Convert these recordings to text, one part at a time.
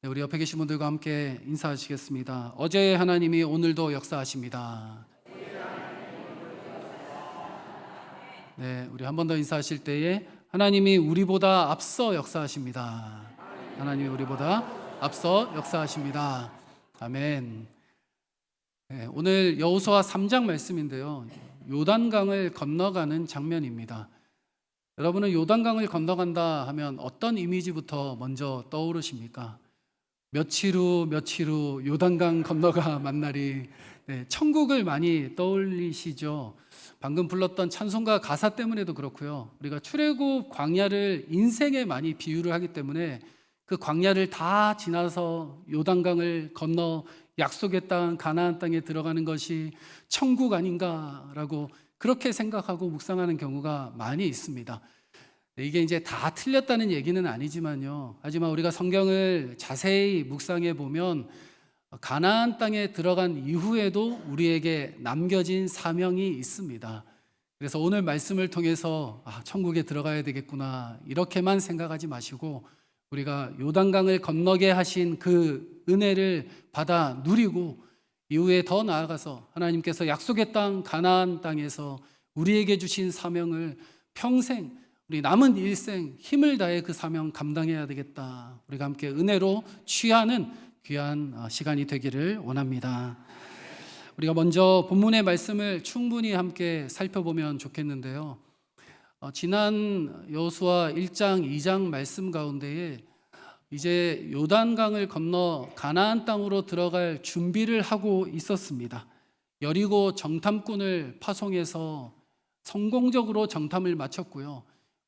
네, 우리 옆에 계신 분들과 함께 인사하시겠습니다. 어제 하나님이 오늘도 역사하십니다. 네, 우리 한 번 더 인사하실 때에 하나님이 우리보다 앞서 역사하십니다. 하나님이 우리보다 앞서 역사하십니다. 아멘. 네, 오늘 여호수아 3장 말씀인데요. 요단강을 건너가는 장면입니다. 여러분은 요단강을 건너간다 하면 어떤 이미지부터 먼저 떠오르십니까? 며칠 후 요단강 건너가 만날이, 네, 천국을 많이 떠올리시죠. 방금 불렀던 찬송가 가사 때문에도 그렇고요. 우리가 출애굽 광야를 인생에 많이 비유를 하기 때문에 그 광야를 다 지나서 요단강을 건너 약속의 땅 가나안 땅에 들어가는 것이 천국 아닌가라고 그렇게 생각하고 묵상하는 경우가 많이 있습니다. 이게 이제 다 틀렸다는 얘기는 아니지만요. 하지만 우리가 성경을 자세히 묵상해 보면 가나안 땅에 들어간 이후에도 우리에게 남겨진 사명이 있습니다. 그래서 오늘 말씀을 통해서 천국에 들어가야 되겠구나 이렇게만 생각하지 마시고 우리가 요단강을 건너게 하신 그 은혜를 받아 누리고 이후에 더 나아가서 하나님께서 약속의 땅 가나안 땅에서 우리에게 주신 사명을 평생 우리 남은 일생 힘을 다해 그 사명 감당해야 되겠다. 우리가 함께 은혜로 취하는 귀한 시간이 되기를 원합니다. 우리가 먼저 본문의 말씀을 충분히 함께 살펴보면 좋겠는데요. 지난 여호수아 1장, 2장 말씀 가운데에 이제 요단강을 건너 가나안 땅으로 들어갈 준비를 하고 있었습니다. 여리고 정탐꾼을 파송해서 성공적으로 정탐을 마쳤고요.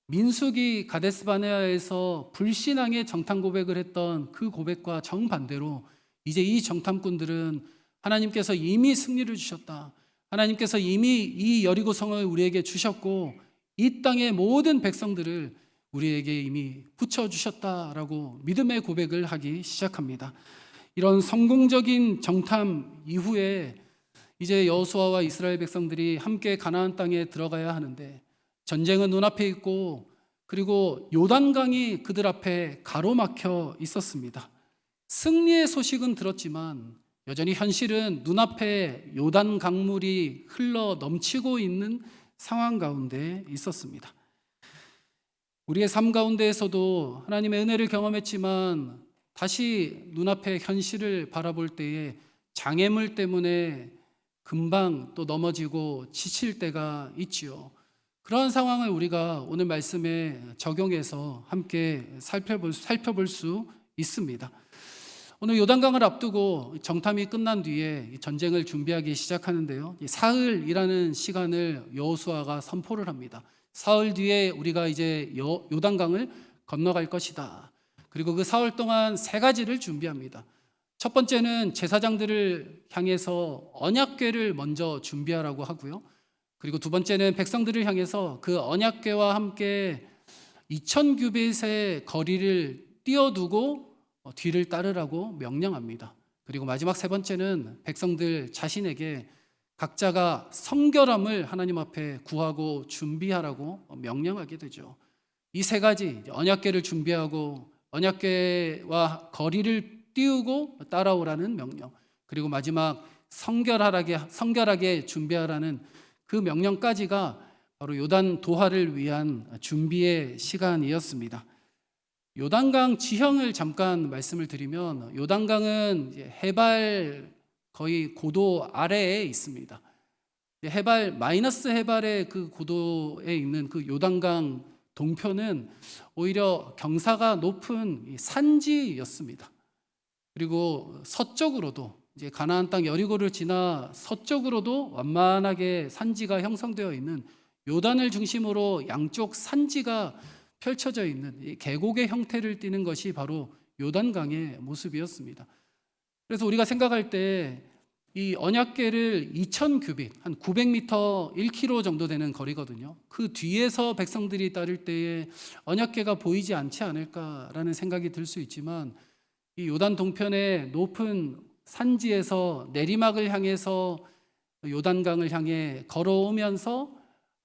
민수기 가데스바네아에서 불신앙의 정탐 고백을 했던 그 고백과 정반대로 이제 이 정탐꾼들은 하나님께서 이미 승리를 주셨다. 하나님께서 이미 이 여리고성을 우리에게 주셨고 이 땅의 모든 백성들을 우리에게 이미 붙여주셨다라고 믿음의 고백을 하기 시작합니다. 이런 성공적인 정탐 이후에 이제 여호수아와 이스라엘 백성들이 함께 가나안 땅에 들어가야 하는데 전쟁은 눈앞에 있고 그리고 요단강이 그들 앞에 가로막혀 있었습니다. 승리의 소식은 들었지만 여전히 현실은 눈앞에 요단 강물이 흘러 넘치고 있는 상황 가운데 있었습니다. 우리의 삶 가운데에서도 하나님의 은혜를 경험했지만 다시 눈앞의 현실을 바라볼 때에 장애물 때문에 금방 또 넘어지고 지칠 때가 있지요. 그러한 상황을 우리가 오늘 말씀에 적용해서 함께 살펴볼 수 있습니다. 오늘 요단강을 앞두고 정탐이 끝난 뒤에 전쟁을 준비하기 시작하는데요. 사흘이라는 시간을 여호수아가 선포를 합니다. 사흘 뒤에 우리가 이제 요단강을 건너갈 것이다. 그리고 그 사흘 동안 세 가지를 준비합니다. 첫 번째는 제사장들을 향해서 언약궤를 먼저 준비하라고 하고요. 그리고 두 번째는 백성들을 향해서 그 언약궤와 함께 2000규빗의 거리를 띄워두고 뒤를 따르라고 명령합니다. 그리고 마지막 세 번째는 백성들 자신에게 각자가 성결함을 하나님 앞에 구하고 준비하라고 명령하게 되죠. 이 세 가지, 언약궤를 준비하고 언약궤와 거리를 띄우고 따라오라는 명령, 그리고 마지막 성결하게 준비하라는 그 명령까지가 바로 요단 도하를 위한 준비의 시간이었습니다. 요단강 지형을 잠깐 말씀을 드리면 요단강은 해발 거의 고도 아래에 있습니다. 해발 마이너스 해발의 그 고도에 있는 그 요단강 동편은 오히려 경사가 높은 산지였습니다. 그리고 서쪽으로도 이제 가나안 땅 여리고를 지나 서쪽으로도 완만하게 산지가 형성되어 있는 요단을 중심으로 양쪽 산지가 펼쳐져 있는 계곡의 형태를 띠는 것이 바로 요단강의 모습이었습니다. 그래서 우리가 생각할 때 이 언약궤를 2000규빗, 한 900m, 1km 정도 되는 거리거든요. 그 뒤에서 백성들이 따를 때에 언약궤가 보이지 않지 않을까라는 생각이 들 수 있지만 이 요단 동편의 높은 산지에서 내리막을 향해서 요단강을 향해 걸어오면서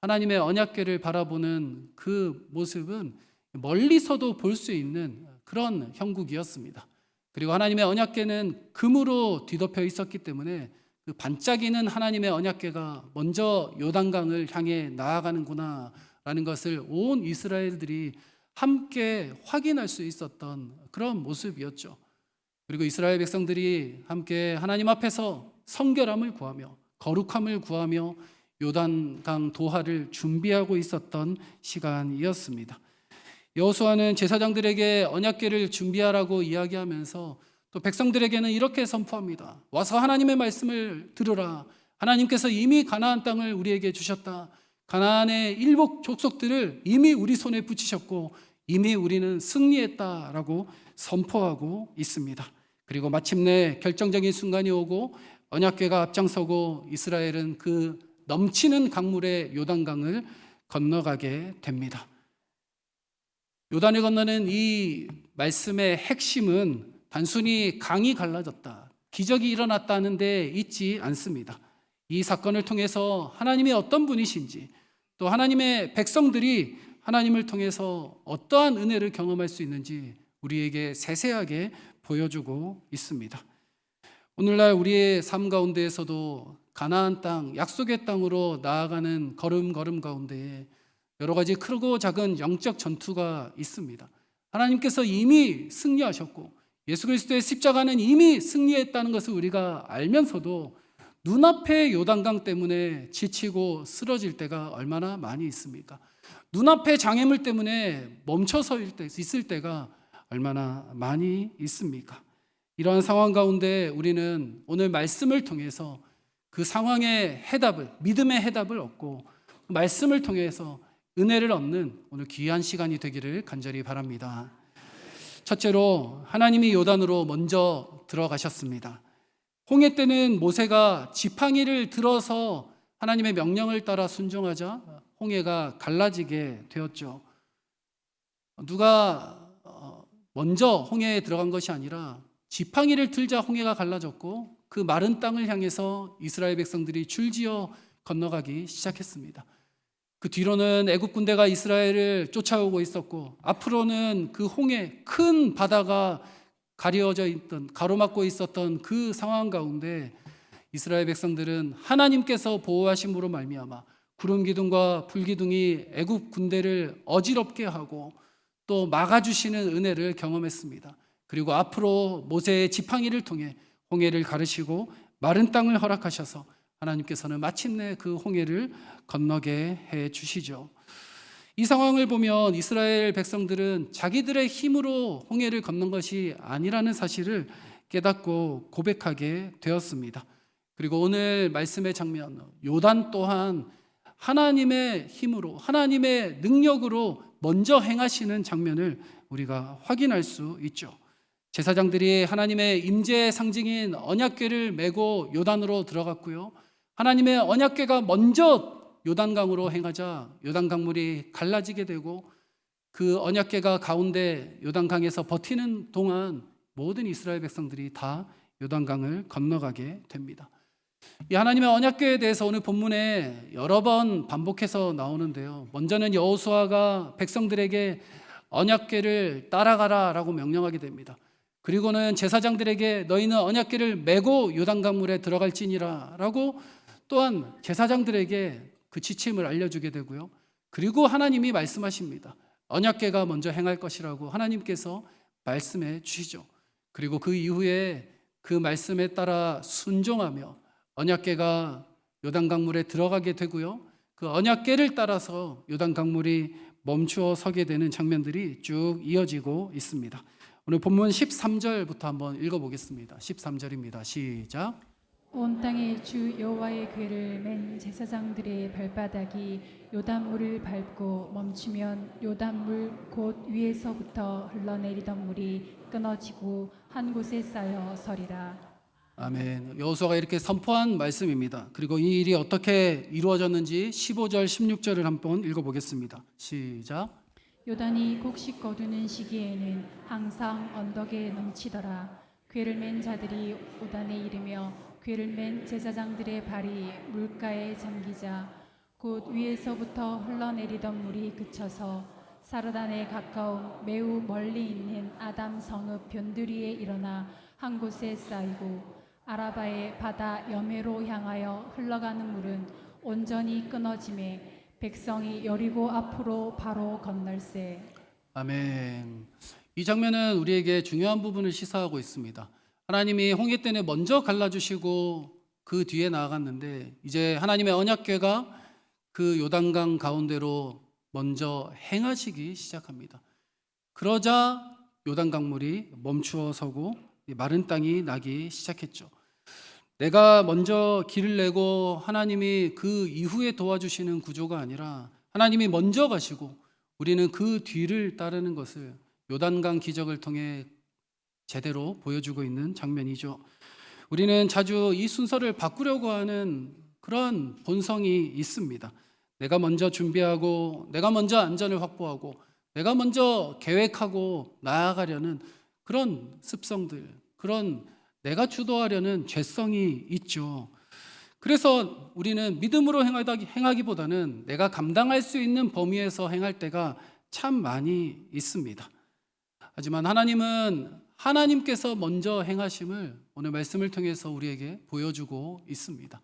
하나님의 언약궤를 바라보는 그 모습은 멀리서도 볼 수 있는 그런 형국이었습니다. 그리고 하나님의 언약궤는 금으로 뒤덮여 있었기 때문에 그 반짝이는 하나님의 언약궤가 먼저 요단강을 향해 나아가는구나 라는 것을 온 이스라엘들이 함께 확인할 수 있었던 그런 모습이었죠. 그리고 이스라엘 백성들이 함께 하나님 앞에서 성결함을 구하며 거룩함을 구하며 요단강 도하를 준비하고 있었던 시간이었습니다. 여호수아는 제사장들에게 언약궤를 준비하라고 이야기하면서 또 백성들에게는 이렇게 선포합니다. 와서 하나님의 말씀을 들으라. 하나님께서 이미 가나안 땅을 우리에게 주셨다. 가나안의 일곱 족속들을 이미 우리 손에 붙이셨고 이미 우리는 승리했다라고 선포하고 있습니다. 그리고 마침내 결정적인 순간이 오고 언약궤가 앞장서고 이스라엘은 그 넘치는 강물의 요단강을 건너가게 됩니다. 요단을 건너는 이 말씀의 핵심은 단순히 강이 갈라졌다, 기적이 일어났다는 데 있지 않습니다. 이 사건을 통해서 하나님이 어떤 분이신지, 또 하나님의 백성들이 하나님을 통해서 어떠한 은혜를 경험할 수 있는지 우리에게 세세하게 보여주고 있습니다. 오늘날 우리의 삶 가운데에서도 가나안 땅, 약속의 땅으로 나아가는 걸음걸음 가운데에 여러 가지 크고 작은 영적 전투가 있습니다. 하나님께서 이미 승리하셨고 예수 그리스도의 십자가는 이미 승리했다는 것을 우리가 알면서도 눈앞의 요단강 때문에 지치고 쓰러질 때가 얼마나 많이 있습니까? 눈앞의 장애물 때문에 멈춰서 있을 때가 얼마나 많이 있습니까? 이러한 상황 가운데 우리는 오늘 말씀을 통해서 그 상황의 해답을, 믿음의 해답을 얻고 말씀을 통해서 은혜를 얻는 오늘 귀한 시간이 되기를 간절히 바랍니다. 첫째로 하나님이 요단으로 먼저 들어가셨습니다. 홍해 때는 모세가 지팡이를 들어서 하나님의 명령을 따라 순종하자 홍해가 갈라지게 되었죠. 누가 먼저 홍해에 들어간 것이 아니라 지팡이를 들자 홍해가 갈라졌고 그 마른 땅을 향해서 이스라엘 백성들이 줄지어 건너가기 시작했습니다. 그 뒤로는 애굽 군대가 이스라엘을 쫓아오고 있었고 앞으로는 그 홍해, 큰 바다가 가로막고 있었던 그 상황 가운데 이스라엘 백성들은 하나님께서 보호하심으로 말미암아 구름 기둥과 불 기둥이 애굽 군대를 어지럽게 하고 또 막아주시는 은혜를 경험했습니다. 그리고 앞으로 모세의 지팡이를 통해 홍해를 가르시고 마른 땅을 허락하셔서 하나님께서는 마침내 그 홍해를 건너게 해 주시죠. 이 상황을 보면 이스라엘 백성들은 자기들의 힘으로 홍해를 건넌 것이 아니라는 사실을 깨닫고 고백하게 되었습니다. 그리고 오늘 말씀의 장면, 요단 또한 하나님의 힘으로, 하나님의 능력으로 먼저 행하시는 장면을 우리가 확인할 수 있죠. 제사장들이 하나님의 임재의 상징인 언약궤를 메고 요단으로 들어갔고요. 하나님의 언약궤가 먼저 요단강으로 행하자 요단강물이 갈라지게 되고 그 언약궤가 가운데 요단강에서 버티는 동안 모든 이스라엘 백성들이 다 요단강을 건너가게 됩니다. 이 하나님의 언약궤에 대해서 오늘 본문에 여러 번 반복해서 나오는데요. 먼저는 여호수아가 백성들에게 언약궤를 따라가라라고 명령하게 됩니다. 그리고는 제사장들에게 너희는 언약궤를 메고 요단강물에 들어갈지니라라고 또한 제사장들에게 그 지침을 알려주게 되고요. 그리고 하나님이 말씀하십니다. 언약궤가 먼저 행할 것이라고 하나님께서 말씀해 주시죠. 그리고 그 이후에 그 말씀에 따라 순종하며 언약궤가 요단강물에 들어가게 되고요. 그 언약궤를 따라서 요단강물이 멈추어 서게 되는 장면들이 쭉 이어지고 있습니다. 오늘 본문 13절부터 한번 읽어보겠습니다. 13절입니다. 시작. 온 땅에 주 여호와의 궤를 맨 제사장들의 발바닥이 요단물을 밟고 멈추면 요단물 곧 위에서부터 흘러내리던 물이 끊어지고 한 곳에 쌓여 서리라. 아멘. 여호수아가 이렇게 선포한 말씀입니다. 그리고 이 일이 어떻게 이루어졌는지 15절, 16절을 한번 읽어보겠습니다. 시작. 요단이 곡식 거두는 시기에는 항상 언덕에 넘치더라. 궤를 맨 자들이 요단에 이르며 궤를 맨 제사장들의 발이 물가에 잠기자 곧 위에서부터 흘러내리던 물이 그쳐서 사르단에 가까운 매우 멀리 있는 아담 성읍 변두리에 일어나 한 곳에 쌓이고 아라바의 바다 여매로 향하여 흘러가는 물은 온전히 끊어짐에 백성이 여리고 앞으로 바로 건널세. 아멘. 이 장면은 우리에게 중요한 부분을 시사하고 있습니다. 하나님이 홍해변에 먼저 갈라주시고 그 뒤에 나아갔는데 이제 하나님의 언약궤가 그 요단강 가운데로 먼저 행하시기 시작합니다. 그러자 요단강물이 멈추어 서고 마른 땅이 나기 시작했죠. 내가 먼저 길을 내고 하나님이 그 이후에 도와주시는 구조가 아니라 하나님이 먼저 가시고 우리는 그 뒤를 따르는 것을 요단강 기적을 통해 제대로 보여주고 있는 장면이죠. 우리는 자주 이 순서를 바꾸려고 하는 그런 본성이 있습니다. 내가 먼저 준비하고 내가 먼저 안전을 확보하고 내가 먼저 계획하고 나아가려는 그런 습성들, 그런 내가 주도하려는 죄성이 있죠. 그래서 우리는 믿음으로 행하기보다는 내가 감당할 수 있는 범위에서 행할 때가 참 많이 있습니다. 하지만 하나님은 하나님께서 먼저 행하심을 오늘 말씀을 통해서 우리에게 보여주고 있습니다.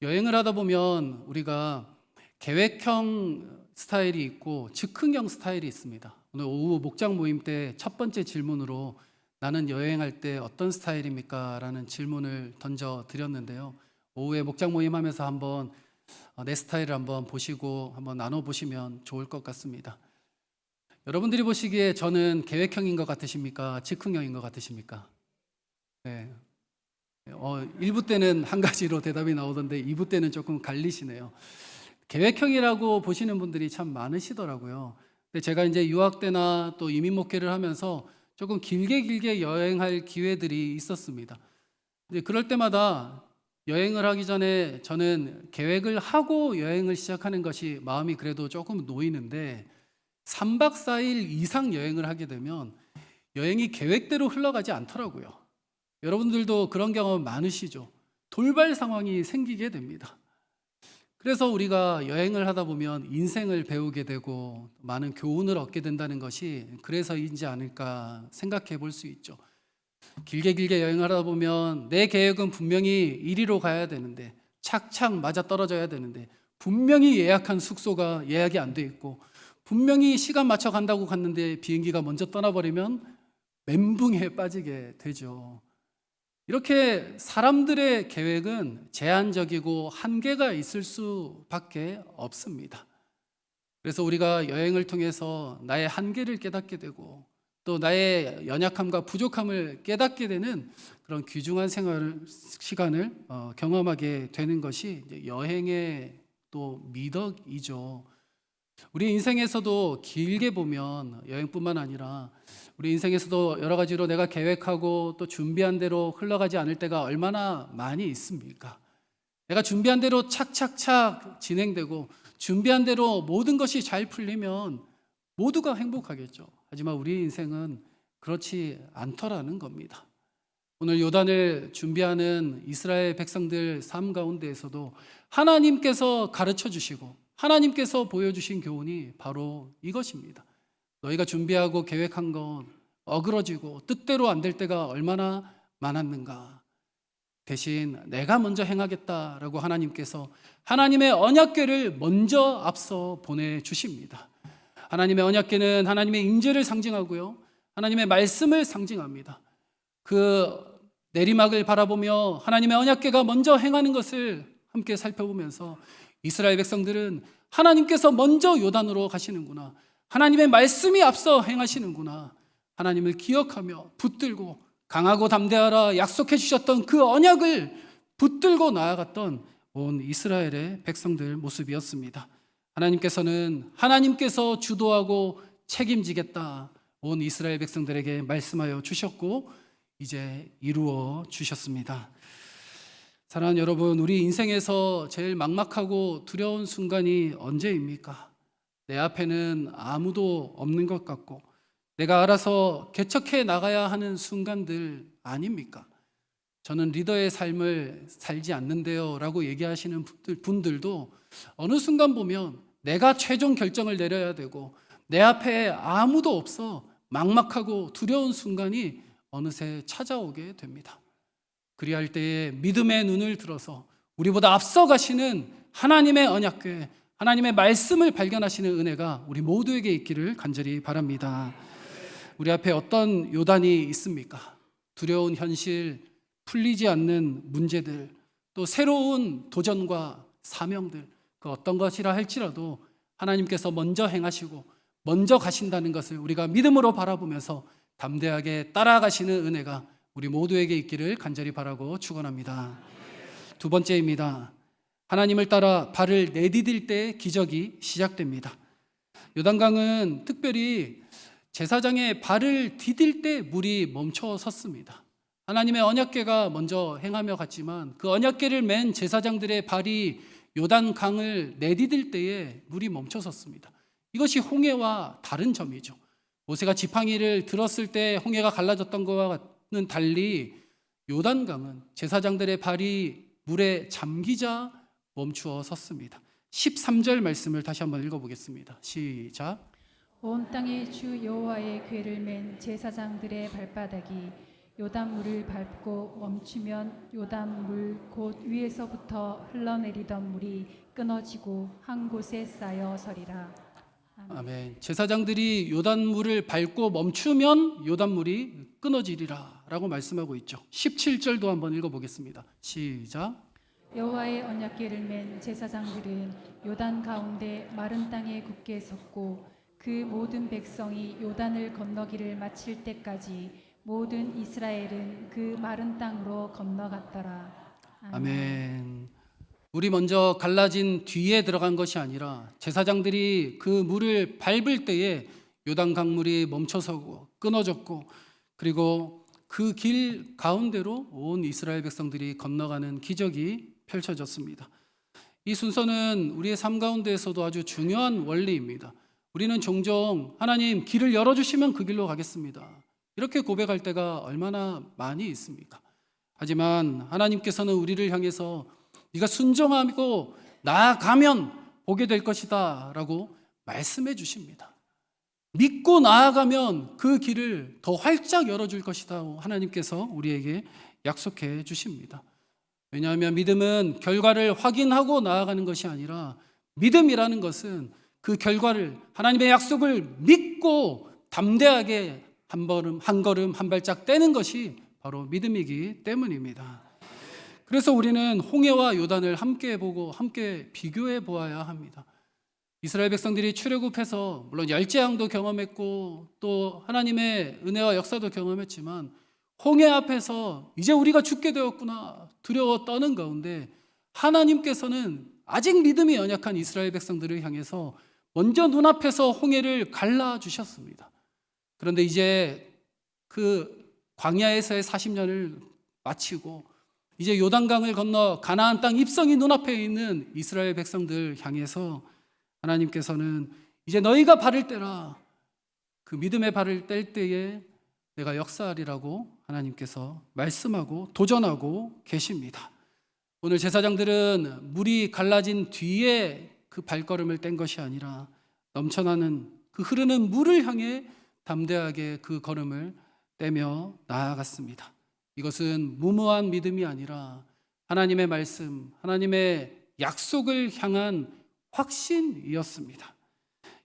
여행을 하다 보면 우리가 계획형 스타일이 있고 즉흥형 스타일이 있습니다. 오늘 오후 목장 모임 때 첫 번째 질문으로 나는 여행할 때 어떤 스타일입니까? 라는 질문을 던져 드렸는데요. 오후에 목장 모임 하면서 한번 내 스타일을 한번 보시고 한번 나눠 보시면 좋을 것 같습니다. 여러분들이 보시기에 저는 계획형인 것 같으십니까? 즉흥형인 것 같으십니까? 네. 1부 때는 한 가지로 대답이 나오던데 2부 때는 조금 갈리시네요. 계획형이라고 보시는 분들이 참 많으시더라고요. 근데 제가 이제 유학 때나 또 이민 목회를 하면서 조금 길게 여행할 기회들이 있었습니다. 근데 그럴 때마다 여행을 하기 전에 저는 계획을 하고 여행을 시작하는 것이 마음이 그래도 조금 놓이는데 3박 4일 이상 여행을 하게 되면 여행이 계획대로 흘러가지 않더라고요. 여러분들도 그런 경험 많으시죠? 돌발 상황이 생기게 됩니다. 그래서 우리가 여행을 하다 보면 인생을 배우게 되고 많은 교훈을 얻게 된다는 것이 그래서인지 않을까 생각해 볼 수 있죠. 길게 여행을 하다 보면 내 계획은 분명히 이리로 가야 되는데 착착 맞아 떨어져야 되는데 분명히 예약한 숙소가 예약이 안 돼 있고 분명히 시간 맞춰 간다고 갔는데 비행기가 먼저 떠나버리면 멘붕에 빠지게 되죠. 이렇게 사람들의 계획은 제한적이고 한계가 있을 수밖에 없습니다. 그래서 우리가 여행을 통해서 나의 한계를 깨닫게 되고 또 나의 연약함과 부족함을 깨닫게 되는 그런 귀중한 시간을 경험하게 되는 것이 여행의 또 미덕이죠. 우리 인생에서도 길게 보면 여행뿐만 아니라 우리 인생에서도 여러 가지로 내가 계획하고 또 준비한 대로 흘러가지 않을 때가 얼마나 많이 있습니까? 내가 준비한 대로 착착착 진행되고 준비한 대로 모든 것이 잘 풀리면 모두가 행복하겠죠. 하지만 우리 인생은 그렇지 않더라는 겁니다. 오늘 요단을 준비하는 이스라엘 백성들 삶 가운데에서도 하나님께서 가르쳐 주시고 하나님께서 보여주신 교훈이 바로 이것입니다. 너희가 준비하고 계획한 건 어그러지고 뜻대로 안 될 때가 얼마나 많았는가. 대신 내가 먼저 행하겠다라고 하나님께서 하나님의 언약궤를 먼저 앞서 보내주십니다. 하나님의 언약궤는 하나님의 임재를 상징하고요, 하나님의 말씀을 상징합니다. 그 내리막을 바라보며 하나님의 언약궤가 먼저 행하는 것을 함께 살펴보면서 이스라엘 백성들은 하나님께서 먼저 요단으로 가시는구나, 하나님의 말씀이 앞서 행하시는구나, 하나님을 기억하며 붙들고 강하고 담대하라 약속해 주셨던 그 언약을 붙들고 나아갔던 온 이스라엘의 백성들 모습이었습니다. 하나님께서는 하나님께서 주도하고 책임지겠다 온 이스라엘 백성들에게 말씀하여 주셨고 이제 이루어 주셨습니다. 사랑하는 여러분, 우리 인생에서 제일 막막하고 두려운 순간이 언제입니까? 내 앞에는 아무도 없는 것 같고 내가 알아서 개척해 나가야 하는 순간들 아닙니까? 저는 리더의 삶을 살지 않는데요 라고 얘기하시는 분들도 어느 순간 보면 내가 최종 결정을 내려야 되고 내 앞에 아무도 없어 막막하고 두려운 순간이 어느새 찾아오게 됩니다. 그리할 때에 믿음의 눈을 들어서 우리보다 앞서 가시는 하나님의 언약궤, 하나님의 말씀을 발견하시는 은혜가 우리 모두에게 있기를 간절히 바랍니다. 우리 앞에 어떤 요단이 있습니까? 두려운 현실, 풀리지 않는 문제들, 또 새로운 도전과 사명들, 그 어떤 것이라 할지라도 하나님께서 먼저 행하시고 먼저 가신다는 것을 우리가 믿음으로 바라보면서 담대하게 따라가시는 은혜가 우리 모두에게 있기를 간절히 바라고 축원합니다. 두 번째입니다. 하나님을 따라 발을 내디딜 때 기적이 시작됩니다. 요단강은 특별히 제사장의 발을 디딜 때 물이 멈춰 섰습니다. 하나님의 언약궤가 먼저 행하며 갔지만 그 언약궤를 맨 제사장들의 발이 요단강을 내디딜 때에 물이 멈춰 섰습니다. 이것이 홍해와 다른 점이죠. 모세가 지팡이를 들었을 때 홍해가 갈라졌던 것과는 달리 요단강은 제사장들의 발이 물에 잠기자 멈추어 섰습니다. 13절 말씀을 다시 한번 읽어보겠습니다. 시작. 온 땅에 주 여호와의 궤를 맨 제사장들의 발바닥이 요단물을 밟고 멈추면 요단물 곧 위에서부터 흘러내리던 물이 끊어지고 한 곳에 쌓여 서리라. 아멘. 제사장들이 요단물을 밟고 멈추면 요단물이 끊어지리라 라고 말씀하고 있죠. 17절도 한번 읽어보겠습니다. 시작. 여호와의 언약궤를 맨 제사장들은 요단 가운데 마른 땅에 굳게 섰고 그 모든 백성이 요단을 건너기를 마칠 때까지 모든 이스라엘은 그 마른 땅으로 건너갔더라. 아멘. 물이 먼저 갈라진 뒤에 들어간 것이 아니라 제사장들이 그 물을 밟을 때에 요단 강물이 멈춰서고 끊어졌고 그리고 그 길 가운데로 온 이스라엘 백성들이 건너가는 기적이 펼쳐졌습니다. 이 순서는 우리의 삶 가운데에서도 아주 중요한 원리입니다. 우리는 종종 하나님 길을 열어주시면 그 길로 가겠습니다. 이렇게 고백할 때가 얼마나 많이 있습니까? 하지만 하나님께서는 우리를 향해서 네가 순종하고 나아가면 보게 될 것이다 라고 말씀해 주십니다. 믿고 나아가면 그 길을 더 활짝 열어줄 것이다 하나님께서 우리에게 약속해 주십니다. 왜냐하면 믿음은 결과를 확인하고 나아가는 것이 아니라 믿음이라는 것은 그 결과를 하나님의 약속을 믿고 담대하게 한 걸음 한 발짝 떼는 것이 바로 믿음이기 때문입니다. 그래서 우리는 홍해와 요단을 함께 보고 함께 비교해 보아야 합니다. 이스라엘 백성들이 출애굽해서 물론 열재앙도 경험했고 또 하나님의 은혜와 역사도 경험했지만 홍해 앞에서 이제 우리가 죽게 되었구나 두려워 떠는 가운데 하나님께서는 아직 믿음이 연약한 이스라엘 백성들을 향해서 먼저 눈앞에서 홍해를 갈라주셨습니다. 그런데 이제 그 광야에서의 40년을 마치고 이제 요단강을 건너 가나안 땅 입성이 눈앞에 있는 이스라엘 백성들 향해서 하나님께서는 이제 너희가 발을 떼라. 그 믿음의 발을 뗄 때에 내가 역사하리라고 하나님께서 말씀하고 도전하고 계십니다. 오늘 제사장들은 물이 갈라진 뒤에 그 발걸음을 뗀 것이 아니라 넘쳐나는 그 흐르는 물을 향해 담대하게 그 걸음을 떼며 나아갔습니다. 이것은 무모한 믿음이 아니라 하나님의 말씀, 하나님의 약속을 향한 확신이었습니다.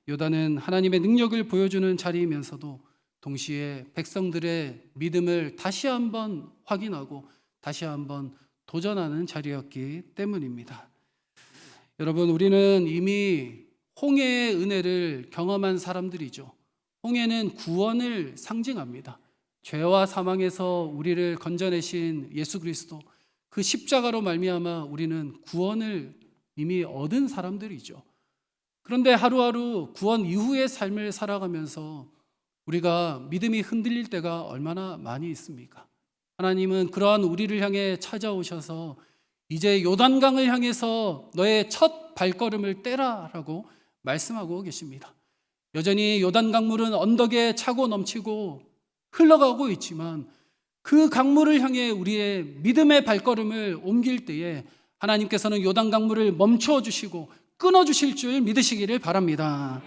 요단은 하나님의 능력을 보여주는 자리이면서도 동시에 백성들의 믿음을 다시 한번 확인하고 다시 한번 도전하는 자리였기 때문입니다. 여러분, 우리는 이미 홍해의 은혜를 경험한 사람들이죠. 홍해는 구원을 상징합니다. 죄와 사망에서 우리를 건져내신 예수 그리스도, 그 십자가로 말미암아 우리는 구원을 이미 얻은 사람들이죠. 그런데 하루하루 구원 이후의 삶을 살아가면서 우리가 믿음이 흔들릴 때가 얼마나 많이 있습니까? 하나님은 그러한 우리를 향해 찾아오셔서 이제 요단강을 향해서 너의 첫 발걸음을 떼라라고 말씀하고 계십니다. 여전히 요단강물은 언덕에 차고 넘치고 흘러가고 있지만 그 강물을 향해 우리의 믿음의 발걸음을 옮길 때에 하나님께서는 요단강물을 멈춰 주시고 끊어 주실 줄 믿으시기를 바랍니다.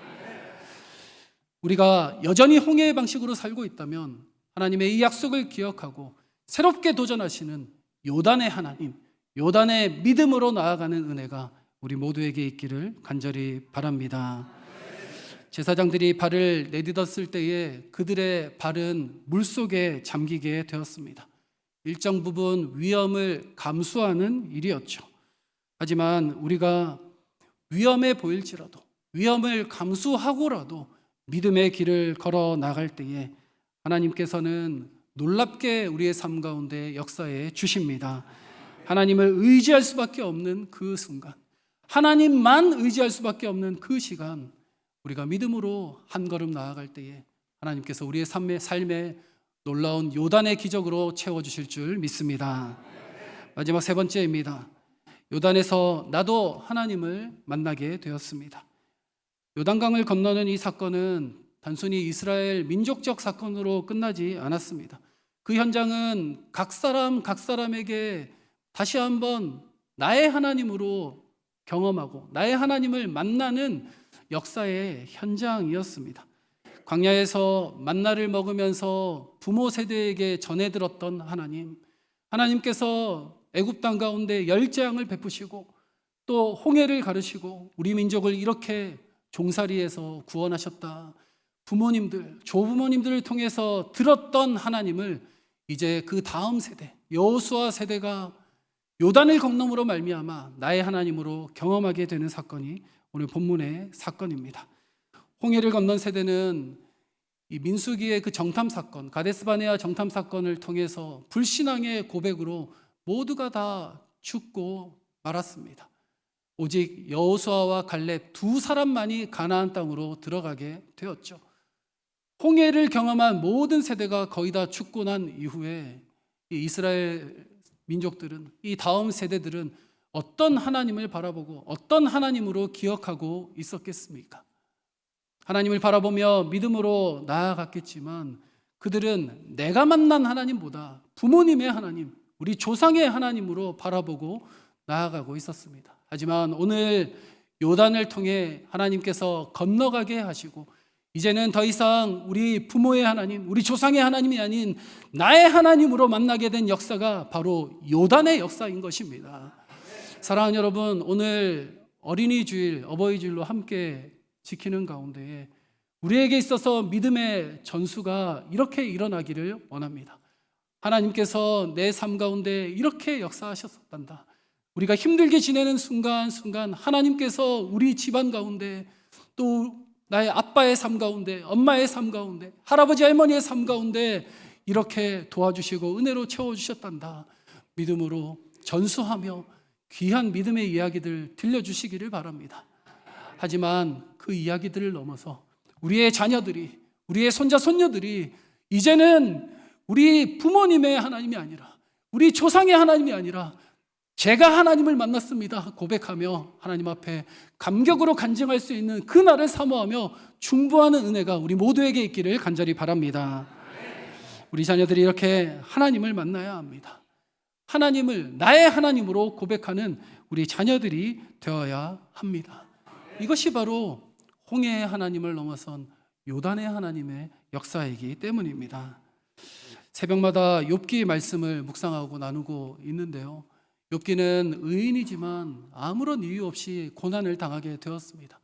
우리가 여전히 홍해의 방식으로 살고 있다면 하나님의 이 약속을 기억하고 새롭게 도전하시는 요단의 하나님, 요단의 믿음으로 나아가는 은혜가 우리 모두에게 있기를 간절히 바랍니다. 제사장들이 발을 내딛었을 때에 그들의 발은 물속에 잠기게 되었습니다. 일정 부분 위험을 감수하는 일이었죠. 하지만 우리가 위험해 보일지라도, 위험을 감수하고라도 믿음의 길을 걸어 나갈 때에 하나님께서는 놀랍게 우리의 삶 가운데 역사해 주십니다. 하나님을 의지할 수밖에 없는 그 순간, 하나님만 의지할 수밖에 없는 그 시간, 우리가 믿음으로 한 걸음 나아갈 때에 하나님께서 우리의 삶에 놀라운 요단의 기적으로 채워주실 줄 믿습니다. 마지막 세 번째입니다. 요단에서 나도 하나님을 만나게 되었습니다. 요단강을 건너는 이 사건은 단순히 이스라엘 민족적 사건으로 끝나지 않았습니다. 그 현장은 각 사람에게 다시 한번 나의 하나님으로 경험하고 나의 하나님을 만나는 역사의 현장이었습니다. 광야에서 만나를 먹으면서 부모 세대에게 전해 들었던 하나님께서 애굽 땅 가운데 열재앙을 베푸시고 또 홍해를 가르시고 우리 민족을 이렇게 종살이에서 구원하셨다. 부모님들, 조부모님들을 통해서 들었던 하나님을 이제 그 다음 세대, 여호수아 세대가 요단을 건너므로 말미암아 나의 하나님으로 경험하게 되는 사건이 오늘 본문의 사건입니다. 홍해를 건넌 세대는 이 민수기의 그 정탐 사건, 가데스바네아 정탐 사건을 통해서 불신앙의 고백으로 모두가 다 죽고 말았습니다. 오직 여호수아와 갈렙 두 사람만이 가나안 땅으로 들어가게 되었죠. 홍해를 경험한 모든 세대가 거의 다 죽고 난 이후에 이 이스라엘 민족들은, 이 다음 세대들은 어떤 하나님을 바라보고 어떤 하나님으로 기억하고 있었겠습니까? 하나님을 바라보며 믿음으로 나아갔겠지만 그들은 내가 만난 하나님보다 부모님의 하나님, 우리 조상의 하나님으로 바라보고 나아가고 있었습니다. 하지만 오늘 요단을 통해 하나님께서 건너가게 하시고 이제는 더 이상 우리 부모의 하나님, 우리 조상의 하나님이 아닌 나의 하나님으로 만나게 된 역사가 바로 요단의 역사인 것입니다. 사랑하는 여러분, 오늘 어린이 주일, 어버이 주일로 함께 지키는 가운데 우리에게 있어서 믿음의 전수가 이렇게 일어나기를 원합니다. 하나님께서 내 삶 가운데 이렇게 역사하셨단다. 우리가 힘들게 지내는 순간 하나님께서 우리 집안 가운데 또 나의 아빠의 삶 가운데, 엄마의 삶 가운데, 할아버지 할머니의 삶 가운데 이렇게 도와주시고 은혜로 채워주셨단다. 믿음으로 전수하며 귀한 믿음의 이야기들 들려주시기를 바랍니다. 하지만 그 이야기들을 넘어서 우리의 자녀들이, 우리의 손자 손녀들이 이제는 우리 부모님의 하나님이 아니라, 우리 조상의 하나님이 아니라 제가 하나님을 만났습니다 고백하며 하나님 앞에 감격으로 간증할 수 있는 그날을 사모하며 중보하는 은혜가 우리 모두에게 있기를 간절히 바랍니다. 우리 자녀들이 이렇게 하나님을 만나야 합니다. 하나님을 나의 하나님으로 고백하는 우리 자녀들이 되어야 합니다. 이것이 바로 홍해의 하나님을 넘어선 요단의 하나님의 역사이기 때문입니다. 새벽마다 욥기 말씀을 묵상하고 나누고 있는데요, 욥기는 의인이지만 아무런 이유 없이 고난을 당하게 되었습니다.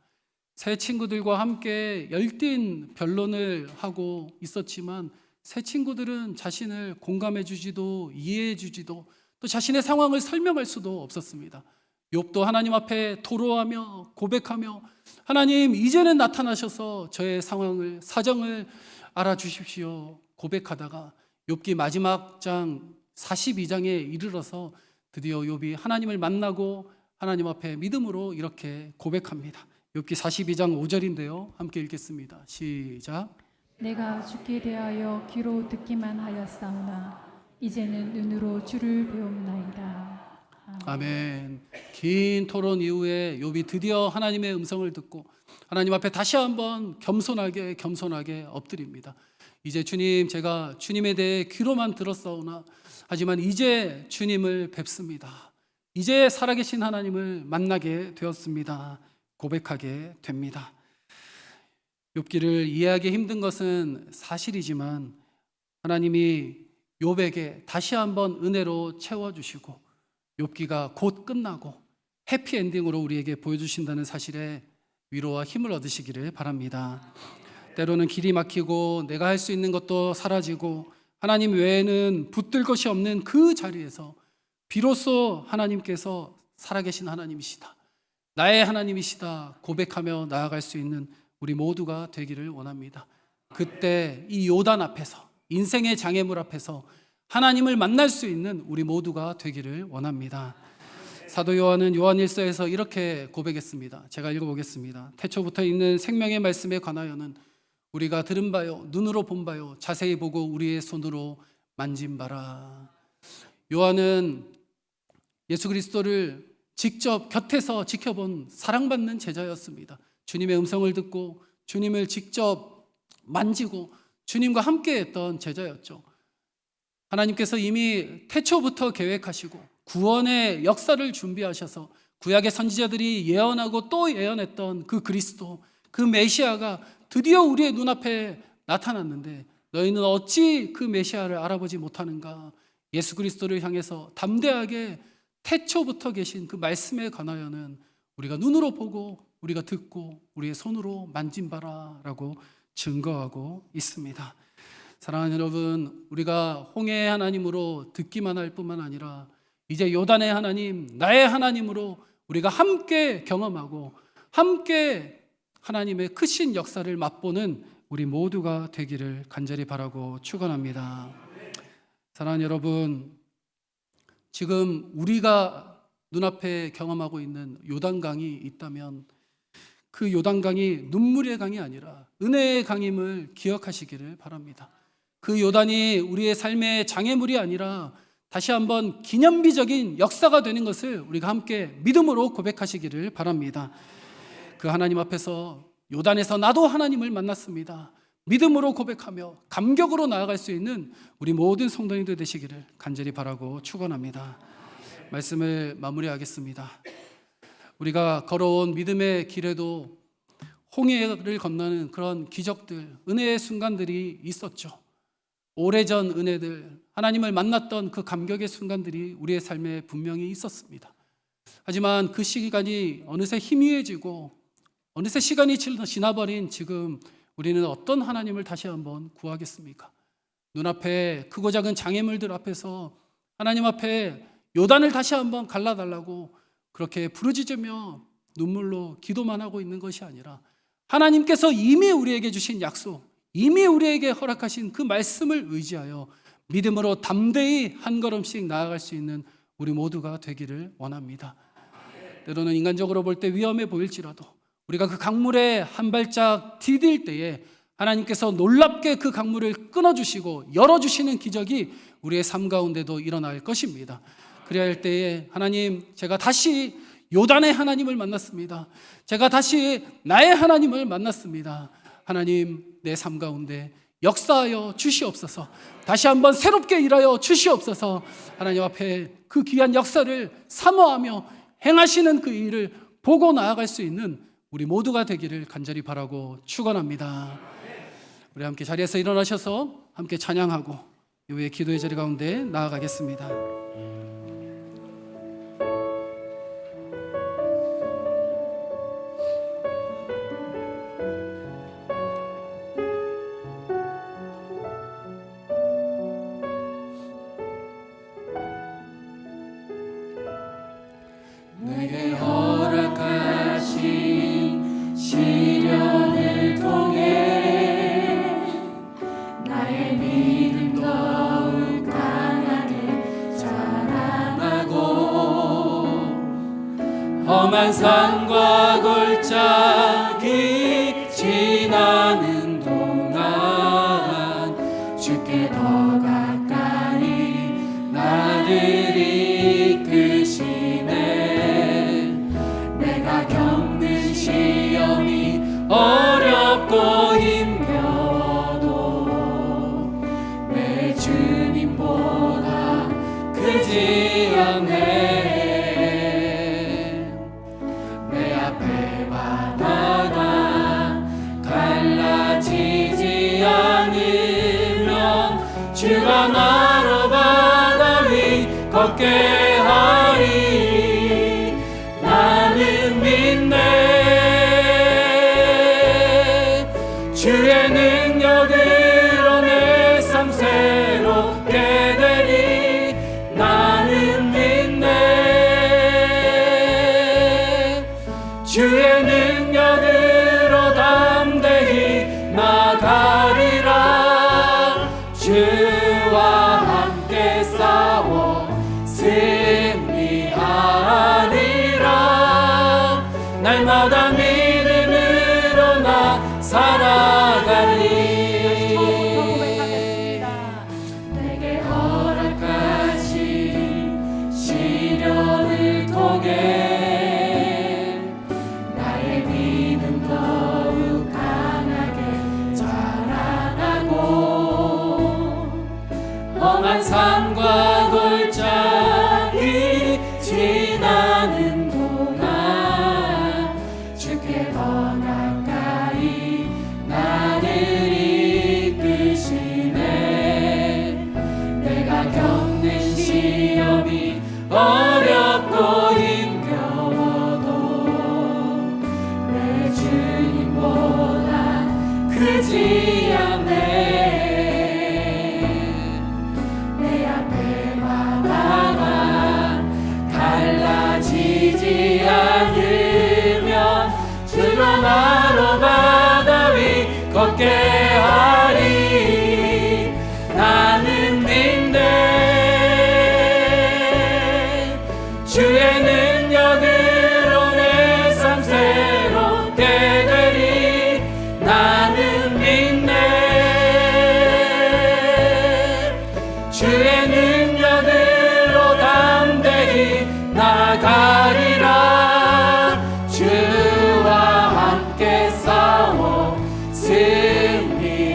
새 친구들과 함께 열띤 변론을 하고 있었지만 새 친구들은 자신을 공감해 주지도 이해해 주지도 또 자신의 상황을 설명할 수도 없었습니다. 욥도 하나님 앞에 토로하며 고백하며 하나님 이제는 나타나셔서 저의 상황을, 사정을 알아주십시오 고백하다가 욥기 마지막 장 42장에 이르러서 드디어 욥이 하나님을 만나고 하나님 앞에 믿음으로 이렇게 고백합니다. 욥기 42장 5절인데요. 함께 읽겠습니다. 시작. 내가 죽게 대하여 귀로 듣기만 하였사오나 이제는 눈으로 주를 배움나이다. 아멘. 긴 토론 이후에 욥이 드디어 하나님의 음성을 듣고 하나님 앞에 다시 한번 겸손하게 엎드립니다. 이제 주님, 제가 주님에 대해 귀로만 들었사오나 하지만 이제 주님을 뵙습니다. 이제 살아계신 하나님을 만나게 되었습니다. 고백하게 됩니다. 욥기를 이해하기 힘든 것은 사실이지만 하나님이 욥에게 다시 한번 은혜로 채워주시고 욥기가 곧 끝나고 해피엔딩으로 우리에게 보여주신다는 사실에 위로와 힘을 얻으시기를 바랍니다. 때로는 길이 막히고 내가 할 수 있는 것도 사라지고 하나님 외에는 붙들 것이 없는 그 자리에서 비로소 하나님께서 살아계신 하나님이시다, 나의 하나님이시다 고백하며 나아갈 수 있는 우리 모두가 되기를 원합니다. 그때 이 요단 앞에서, 인생의 장애물 앞에서 하나님을 만날 수 있는 우리 모두가 되기를 원합니다. 사도 요한은 요한일서에서 이렇게 고백했습니다. 제가 읽어보겠습니다. 태초부터 있는 생명의 말씀에 관하여는 우리가 들은 바요, 눈으로 본 바요, 자세히 보고 우리의 손으로 만진 바라. 요한은 예수 그리스도를 직접 곁에서 지켜본 사랑받는 제자였습니다. 주님의 음성을 듣고 주님을 직접 만지고 주님과 함께했던 제자였죠. 하나님께서 이미 태초부터 계획하시고 구원의 역사를 준비하셔서 구약의 선지자들이 예언하고 또 예언했던 그 그리스도, 그 메시아가 드디어 우리의 눈앞에 나타났는데 너희는 어찌 그 메시아를 알아보지 못하는가? 예수 그리스도를 향해서 담대하게 태초부터 계신 그 말씀에 관하여는 우리가 눈으로 보고 우리가 듣고 우리의 손으로 만진 바라라고 증거하고 있습니다. 사랑하는 여러분, 우리가 홍해의 하나님으로 듣기만 할 뿐만 아니라 이제 요단의 하나님, 나의 하나님으로 우리가 함께 경험하고 함께 하나님의 크신 역사를 맛보는 우리 모두가 되기를 간절히 바라고 축원합니다. 사랑하는 여러분, 지금 우리가 눈앞에 경험하고 있는 요단강이 있다면 그 요단강이 눈물의 강이 아니라 은혜의 강임을 기억하시기를 바랍니다. 그 요단이 우리의 삶의 장애물이 아니라 다시 한번 기념비적인 역사가 되는 것을 우리가 함께 믿음으로 고백하시기를 바랍니다. 그 하나님 앞에서 요단에서 나도 하나님을 만났습니다, 믿음으로 고백하며 감격으로 나아갈 수 있는 우리 모든 성도님들 되시기를 간절히 바라고 축원합니다. 말씀을 마무리하겠습니다. 우리가 걸어온 믿음의 길에도 홍해를 건너는 그런 기적들, 은혜의 순간들이 있었죠. 오래전 은혜들, 하나님을 만났던 그 감격의 순간들이 우리의 삶에 분명히 있었습니다. 하지만 그 시간이 어느새 희미해지고 어느새 시간이 지나버린 지금 우리는 어떤 하나님을 다시 한번 구하겠습니까? 눈앞에 크고 작은 장애물들 앞에서 하나님 앞에 요단을 다시 한번 갈라달라고 그렇게 부르짖으며 눈물로 기도만 하고 있는 것이 아니라 하나님께서 이미 우리에게 주신 약속, 이미 우리에게 허락하신 그 말씀을 의지하여 믿음으로 담대히 한 걸음씩 나아갈 수 있는 우리 모두가 되기를 원합니다. 때로는 인간적으로 볼 때 위험해 보일지라도 우리가 그 강물에 한 발짝 디딜 때에 하나님께서 놀랍게 그 강물을 끊어주시고 열어주시는 기적이 우리의 삶 가운데도 일어날 것입니다. 그래야 할 때에 하나님, 제가 다시 요단의 하나님을 만났습니다. 제가 다시 나의 하나님을 만났습니다. 하나님, 내 삶 가운데 역사하여 주시옵소서. 다시 한번 새롭게 일하여 주시옵소서. 하나님 앞에 그 귀한 역사를 사모하며 행하시는 그 일을 보고 나아갈 수 있는 우리 모두가 되기를 간절히 바라고 축원합니다. 우리 함께 자리에서 일어나셔서 함께 찬양하고 이후에 기도의 자리 가운데 나아가겠습니다. 내게 허락하신 시련을 통해 나의 믿음 더욱 강하게 자라나고 험한 산과 골짜기 지나는 동안 주께 더 가까이 나를 이끄시네. 내가 겪는 시험이 어렵고 힘겨워도 내 주님보다 크지 않네. 내 앞에 바다가 갈라 걷게 하리. 나는 믿네. 주의 능력으로 내 삶 새롭게 되리. 나는 믿네. 주의 능력으로 담대히 나가리라. 주와 함께 싸워 승리하리라. 날마다 믿음으로 나 살아가리. 내게 허락하신 시련을 통해 나의 믿음 더욱 강하게 자라나고 험한 산과 골짜기 지나는 동안 주께 더 가까이 나를 이끄시네. 내가 겪는 시험이 어렵고 힘겨워도 내 주님보다 크지 않네. 내 앞에 바다가 갈라지지 않으면 주로 나로 바다 위 걷게 하리. 나는 믿네. 주의 능력으로 내 삶 새롭게 되리. 나는 믿네. 주의 능력으로 담대히 나가리라. 주와 함께 싸워 승리하리라.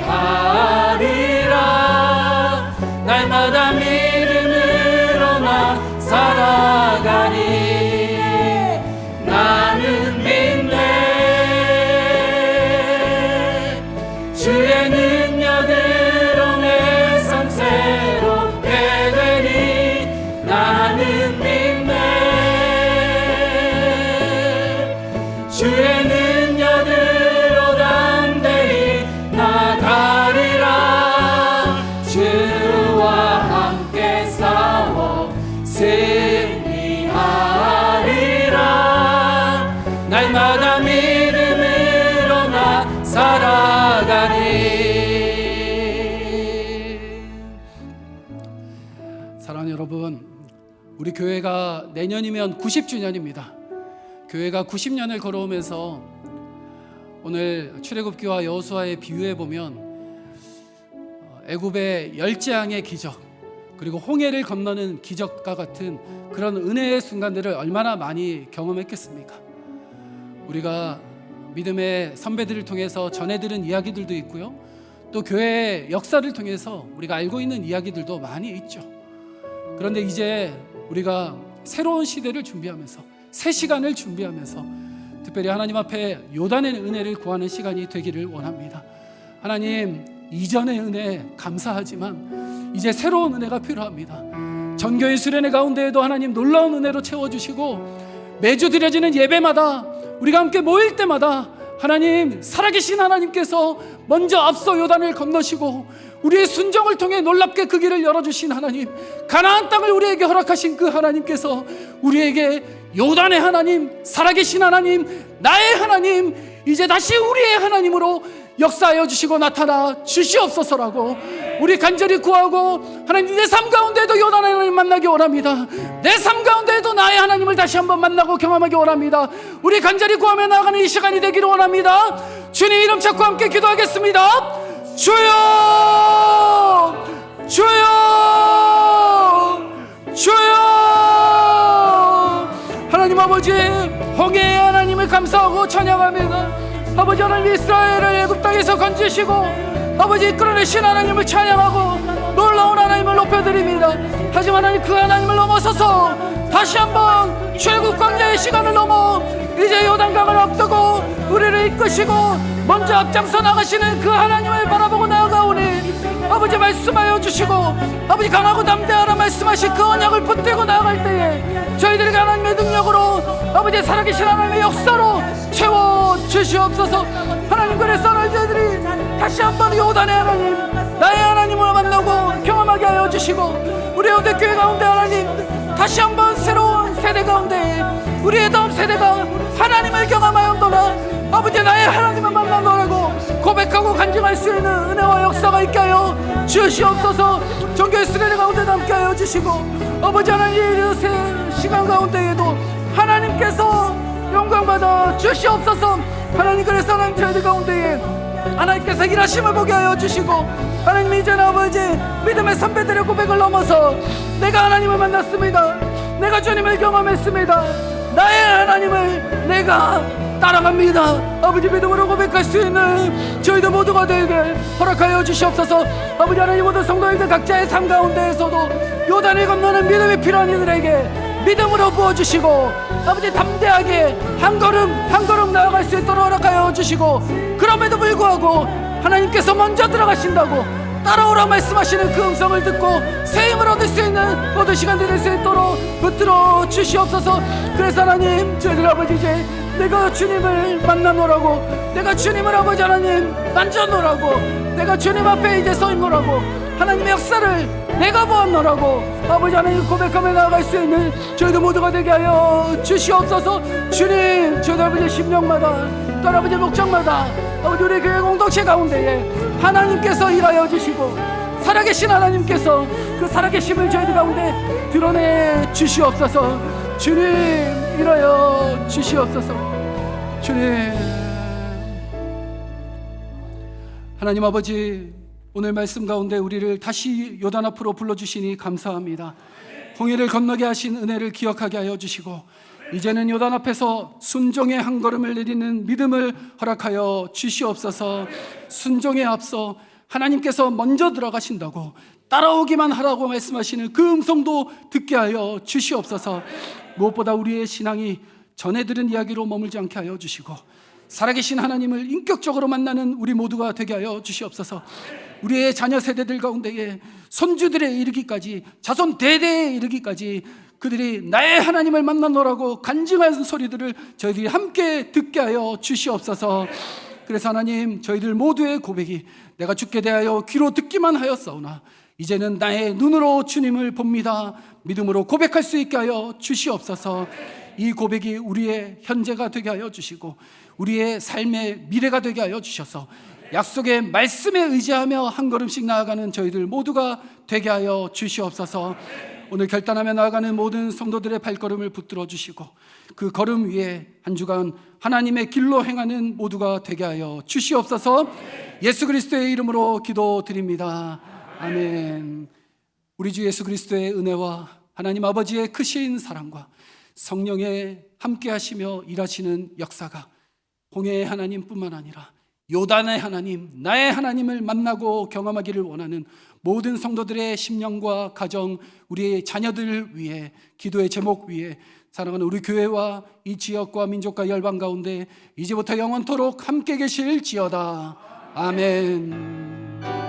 날마다 믿음으로 나 살아가리. 나는 믿네. 주의 능력으로 내 삶 새롭게 되리. 나는 믿네. 주의 능력으로 담대히 나가리라. 주와 함께 싸워 승리하리라. 날마다 믿음으로 나 살아가리. 사랑하는 여러분, 우리 교회가 내년이면 90주년입니다. 교회가 90년을 걸어오면서 오늘 출애굽기와 여호수아의 비유해 보면 애굽의 열재앙의 기적, 그리고 홍해를 건너는 기적과 같은 그런 은혜의 순간들을 얼마나 많이 경험했겠습니까? 우리가 믿음의 선배들을 통해서 전해 들은 이야기들도 있고요, 또 교회의 역사를 통해서 우리가 알고 있는 이야기들도 많이 있죠. 그런데 이제 우리가 새로운 시대를 준비하면서, 새 시간을 준비하면서 특별히 하나님 앞에 요단의 은혜를 구하는 시간이 되기를 원합니다. 하나님, 이전의 은혜 감사하지만 이제 새로운 은혜가 필요합니다. 전교회 수련회 가운데에도 하나님 놀라운 은혜로 채워주시고, 매주 드려지는 예배마다 우리가 함께 모일 때마다 하나님, 살아계신 하나님께서 먼저 앞서 요단을 건너시고 우리의 순종을 통해 놀랍게 그 길을 열어주신 하나님, 가나안 땅을 우리에게 허락하신 그 하나님께서 우리에게 요단의 하나님, 살아계신 하나님, 나의 하나님, 이제 다시 우리의 하나님으로 역사하여 주시고 나타나 주시옵소서라고 우리 간절히 구하고, 하나님, 내 삶 가운데도 요단의 하나님 만나기 원합니다. 내 삶 가운데도 나의 하나님을 다시 한번 만나고 경험하기 원합니다. 우리 간절히 구하며 나아가는 이 시간이 되기를 원합니다. 주님 이름 찾고 함께 기도하겠습니다. 주여, 주여, 주여. 하나님 아버지, 홍해의 하나님을 감사하고 찬양합니다. 아버지, 하나님 이스라엘을 애굽 땅에서 건지시고 아버지 이끌어내신 하나님을 찬양하고 놀라운 하나님을 높여드립니다. 하지만 하나님, 그 하나님을 넘어서서 다시 한번 출애굽 광야의 시간을 넘어 이제 요단강을 앞두고 우리를 이끄시고 먼저 앞장서 나가시는 그 하나님을 바라보고 나아가오니 아버지 말씀하여 주시고 아버지 강하고 담대하라 말씀하신 그 언약을 붙들고 나아갈 때에 저희들에게 하나님의 능력으로 아버지 살아계신 하나님의 역사로 채워 주시옵소서. 하나님, 그래서 저희들이 다시 한번 요단의 하나님, 나의 하나님을 만나고 경험하게 하여 주시고 우리 영대교회 가운데 하나님 다시 한번 새로운 세대 가운데 우리의 다음 세대가 하나님을 경험하였노라. 아버지, 나의 하나님을 만나노라고 고백하고 간증할 수 있는 은혜와 역사가 있게 하여 주시옵소서. 종교의 수레대 가운데 남게 하여 주시고 아버지 하나님, 이 시간 가운데에도 하나님께서 영광받아 주시옵소서. 하나님, 그래서 하나님 저희들 가운데에 하나님께서 일하심을 보게 하여 주시고 하나님, 이제는 아버지 믿음의 선배들의 고백을 넘어서 내가 하나님을 만났습니다, 내가 주님을 경험했습니다, 나의 하나님을 내가 따라갑니다. 아버지, 믿음으로 고백할 수 있는 저희들 모두가 되게 허락하여 주시옵소서. 아버지 하나님, 모든 성도님들 각자의 삶 가운데에서도 요단을 건너는 믿음이 필요한 이들에게 믿음으로 부어주시고 아버지 담대하게 한 걸음 한 걸음 나아갈 수 있도록 허락하여 주시고, 그럼에도 불구하고 하나님께서 먼저 들어가신다고 따라오라 말씀하시는 그 음성을 듣고 새 힘을 얻을 수 있는 모든 시간들이 될 수 있도록 붙들어 주시옵소서. 그래서 하나님, 저희들 아버지 이제 내가 주님을 만나노라고, 내가 주님을 아버지 하나님 만져노라고, 내가 주님 앞에 이제 서 있노라고, 하나님의 역사를 내가 보았노라고 아버지 하나님 고백하며 나아갈 수 있는 저희들 모두가 되게 하여 주시옵소서. 주님, 저희들 아버지 심령마다 또 아버지 목장마다 아버지 우리 교회 공동체 가운데에 하나님께서 일하여 주시고 살아계신 하나님께서 그 살아계심을 저희들 가운데 드러내 주시옵소서. 주님, 일하여 주시옵소서. 주님, 하나님 아버지, 오늘 말씀 가운데 우리를 다시 요단 앞으로 불러주시니 감사합니다. 홍해를 건너게 하신 은혜를 기억하게 하여 주시고 이제는 요단 앞에서 순종의 한 걸음을 내리는 믿음을 허락하여 주시옵소서. 순종에 앞서 하나님께서 먼저 들어가신다고 따라오기만 하라고 말씀하시는 그 음성도 듣게 하여 주시옵소서. 무엇보다 우리의 신앙이 전에 들은 이야기로 머물지 않게 하여 주시고 살아계신 하나님을 인격적으로 만나는 우리 모두가 되게 하여 주시옵소서. 우리의 자녀 세대들 가운데에 손주들에 이르기까지 자손 대대에 이르기까지 그들이 나의 하나님을 만나노라고 간증하는 소리들을 저희들이 함께 듣게 하여 주시옵소서. 그래서 하나님, 저희들 모두의 고백이 내가 주께 대하여 귀로 듣기만 하였사오나 이제는 나의 눈으로 주님을 봅니다, 믿음으로 고백할 수 있게 하여 주시옵소서. 이 고백이 우리의 현재가 되게 하여 주시고 우리의 삶의 미래가 되게 하여 주셔서 약속의 말씀에 의지하며 한 걸음씩 나아가는 저희들 모두가 되게 하여 주시옵소서. 오늘 결단하며 나아가는 모든 성도들의 발걸음을 붙들어 주시고 그 걸음 위에 한 주간 하나님의 길로 행하는 모두가 되게 하여 주시옵소서. 예수 그리스도의 이름으로 기도드립니다. 아멘. 우리 주 예수 그리스도의 은혜와 하나님 아버지의 크신 사랑과 성령의 함께 하시며 일하시는 역사가 홍해의 하나님뿐만 아니라 요단의 하나님, 나의 하나님을 만나고 경험하기를 원하는 모든 성도들의 심령과 가정, 우리의 자녀들 위해, 기도의 제목 위에 사랑하는 우리 교회와 이 지역과 민족과 열방 가운데 이제부터 영원토록 함께 계실지어다. 아멘.